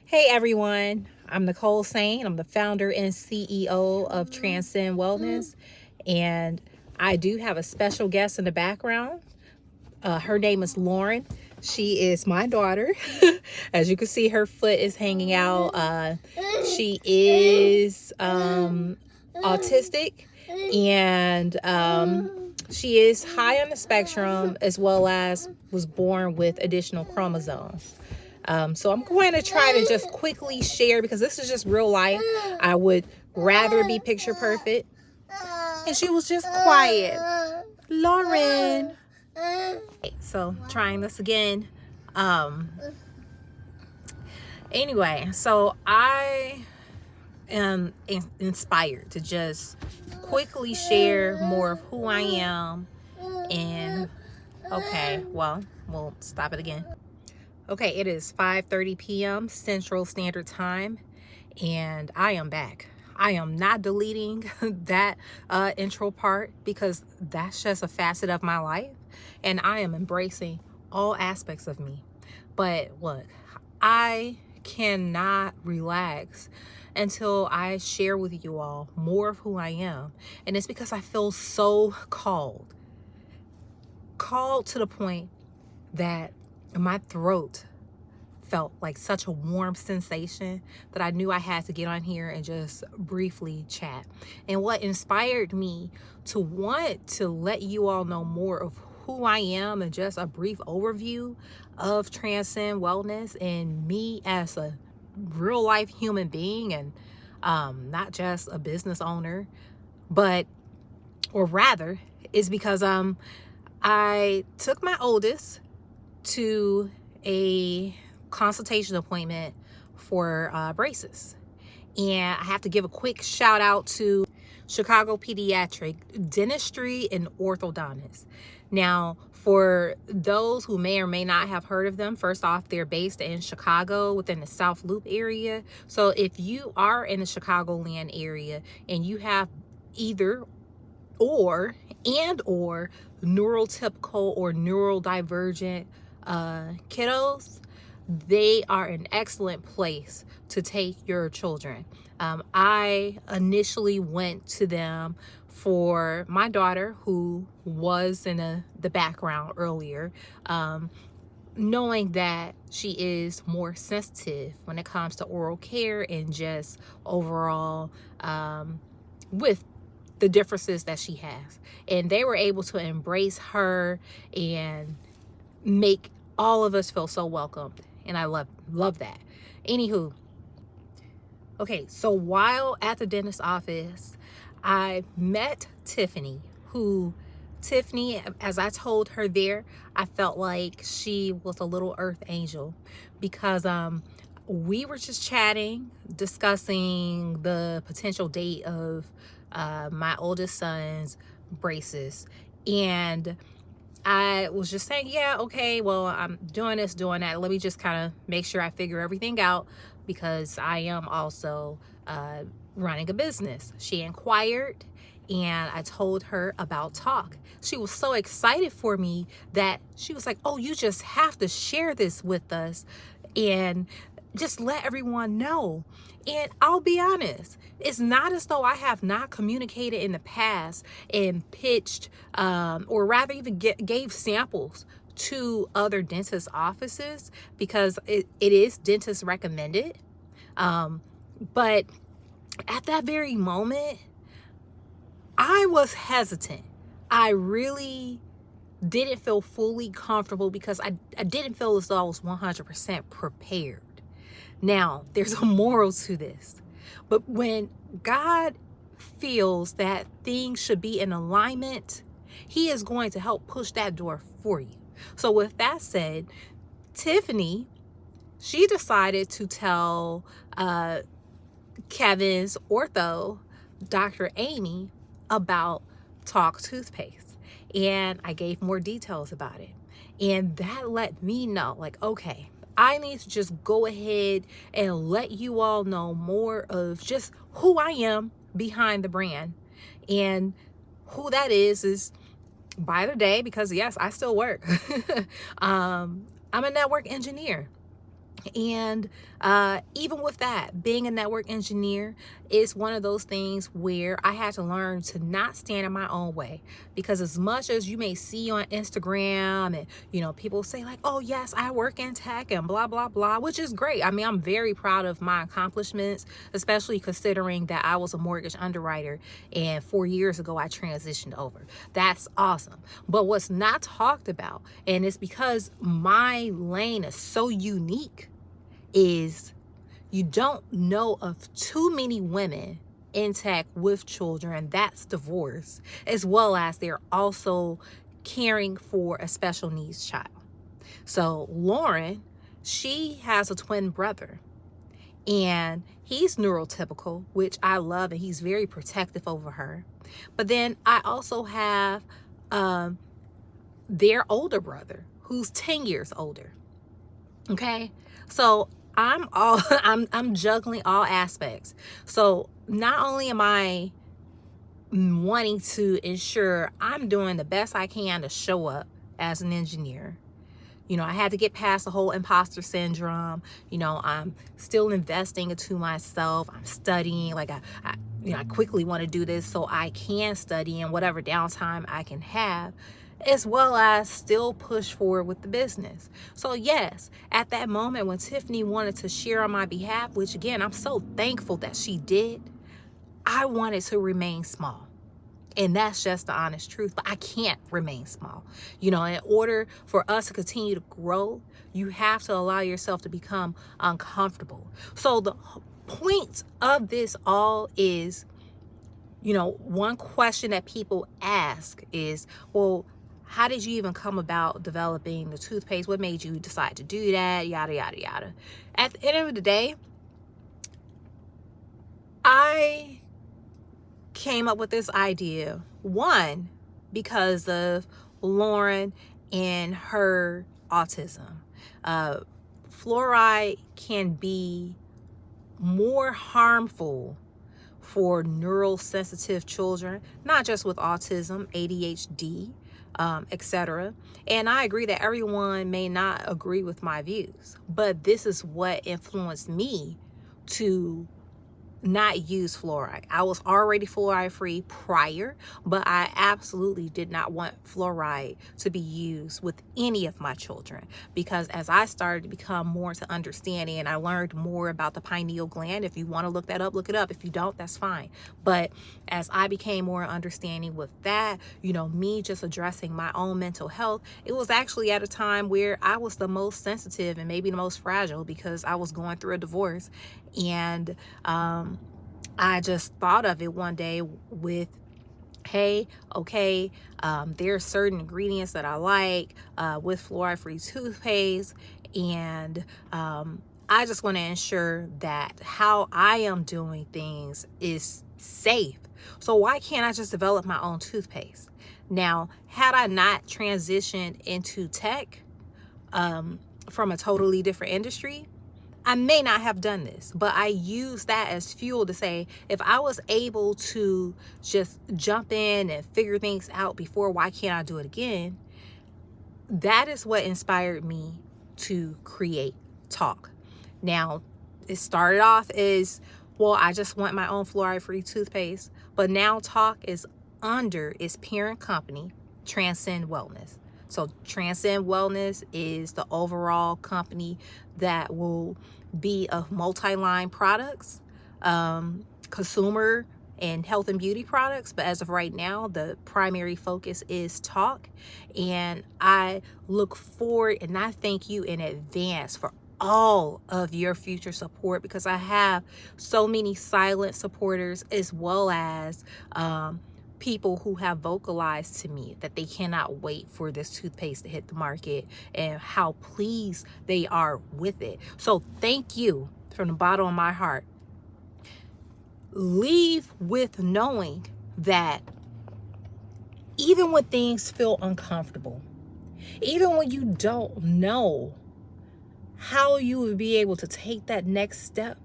Hey everyone, I'm Nicole Sain. I'm the founder and CEO of Transcend Wellness, and I do have a special guest in the background. Her name is Lauren. She is my daughter. As you can see, her foot is hanging out. She is autistic, and she is high on the spectrum, as well as was born with additional chromosomes. So I'm going to try to just quickly share, because this is just real life. I would rather be picture perfect. And she was just quiet. Lauren. So trying this again. Anyway, so I am inspired to just quickly share more of who I am. And okay, well, we'll stop it again. Okay, it is 5:30 p.m. Central Standard Time, and I am back. I am not deleting that intro part, because that's just a facet of my life, and I am embracing all aspects of me. But look, I cannot relax until I share with you all more of who I am, and it's because I feel so called to the point that my throat felt like such a warm sensation that I knew I had to get on here and just briefly chat. And what inspired me to want to let you all know more of who I am and just a brief overview of Transcend Wellness and me as a real life human being, and not just a business owner, or rather, is because I took my oldest to a consultation appointment for braces. And I have to give a quick shout out to Chicago Pediatric Dentistry and Orthodontics. Now, for those who may or may not have heard of them, first off, they're based in Chicago within the South Loop area. So if you are in the Chicagoland area and you have either or neurotypical or neurodivergent kiddos, they are an excellent place to take your children. I initially went to them for my daughter, who was in the background earlier, knowing that she is more sensitive when it comes to oral care and just overall with the differences that she has. And they were able to embrace her and make all of us feel so welcomed. And I love that. Anywho, okay, so while at the dentist's office, I met Tiffany, as I told her there, I felt like she was a little earth angel, because we were just chatting, discussing the potential date of my oldest son's braces. And I was just saying, yeah, okay, well, I'm doing this, doing that. Let me just kind of make sure I figure everything out, because I am also running a business. She inquired, and I told her about Talk. She was so excited for me that she was like, oh, you just have to share this with us and just let everyone know. And I'll be honest, it's not as though I have not communicated in the past and pitched, or rather even gave samples to other dentist offices, because it is dentist recommended. But at that very moment, I was hesitant. I really didn't feel fully comfortable, because I didn't feel as though I was 100% prepared. Now, there's a moral to this, but when God feels that things should be in alignment, He is going to help push that door for you. So with that said, Tiffany, she decided to tell Kevin's ortho, Dr. Amy, about Talk toothpaste. And I gave more details about it. And that let me know, like, okay, I need to just go ahead and let you all know more of just who I am behind the brand. And who that is by the day, because yes, I still work. I'm a network engineer. And even with that, being a network engineer is one of those things where I had to learn to not stand in my own way. Because as much as you may see on Instagram and, people say like, oh yes, I work in tech and blah, blah, blah, which is great. I mean, I'm very proud of my accomplishments, especially considering that I was a mortgage underwriter and 4 years ago I transitioned over. That's awesome. But what's not talked about, and it's because my lane is so unique, is you don't know of too many women in tech with children that's divorced, as well as they're also caring for a special needs child. So Lauren, she has a twin brother, and he's neurotypical, which I love, and he's very protective over her. But then I also have their older brother who's 10 years older. Okay, so I'm juggling all aspects. So not only am I wanting to ensure I'm doing the best I can to show up as an engineer. I had to get past the whole imposter syndrome. I'm still investing into myself. I'm studying. Like I quickly want to do this so I can study in whatever downtime I can have, as well as still push forward with the business. So yes, at that moment when Tiffany wanted to share on my behalf, which again, I'm so thankful that she did, I wanted to remain small. And that's just the honest truth. But I can't remain small. In order for us to continue to grow, you have to allow yourself to become uncomfortable. So the point of this all is, one question that people ask is, well, how did you even come about developing the toothpaste? What made you decide to do that? Yada, yada, yada. At the end of the day, I came up with this idea, one, because of Lauren and her autism. Fluoride can be more harmful for neural sensitive children, not just with autism, ADHD, etc. And I agree that everyone may not agree with my views, but this is what influenced me to not use fluoride. I was already fluoride free prior, but I absolutely did not want fluoride to be used with any of my children, because as I started to become more to understanding and I learned more about the pineal gland, if you want to look that up, look it up. If you don't, that's fine. But as I became more understanding with that, me just addressing my own mental health, it was actually at a time where I was the most sensitive and maybe the most fragile, because I was going through a divorce. And I just thought of it one day with, hey, okay, there are certain ingredients that I like with fluoride-free toothpaste, and I just want to ensure that how I am doing things is safe. So why can't I just develop my own toothpaste? Now, had I not transitioned into tech from a totally different industry, I may not have done this, but I use that as fuel to say, if I was able to just jump in and figure things out before, why can't I do it again? That is what inspired me to create Talk. Now, it started off as, well, I just want my own fluoride-free toothpaste, but now Talk is under its parent company, Transcend Wellness. So Transcend Wellness is the overall company that will be of multi-line products, consumer and health and beauty products. But as of right now, the primary focus is Talk. And I look forward and I thank you in advance for all of your future support, because I have so many silent supporters, as well as people who have vocalized to me that they cannot wait for this toothpaste to hit the market and how pleased they are with it. So thank you from the bottom of my heart. Leave with knowing that even when things feel uncomfortable, even when you don't know how you will be able to take that next step,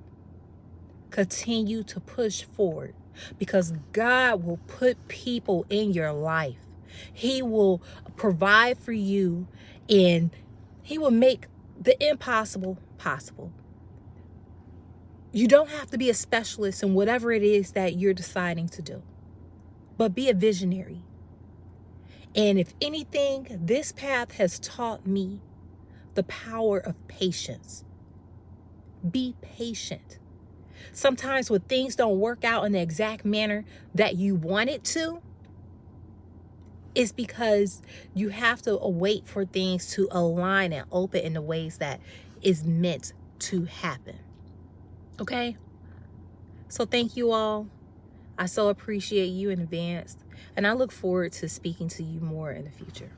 continue to push forward, because God will put people in your life. He will provide for you, and He will make the impossible possible. You don't have to be a specialist in whatever it is that you're deciding to do, but be a visionary. And if anything, this path has taught me the power of patience. Be patient. Sometimes when things don't work out in the exact manner that you want it to, it's because you have to wait for things to align and open in the ways that is meant to happen. Okay? So thank you all. I so appreciate you in advance, and I look forward to speaking to you more in the future.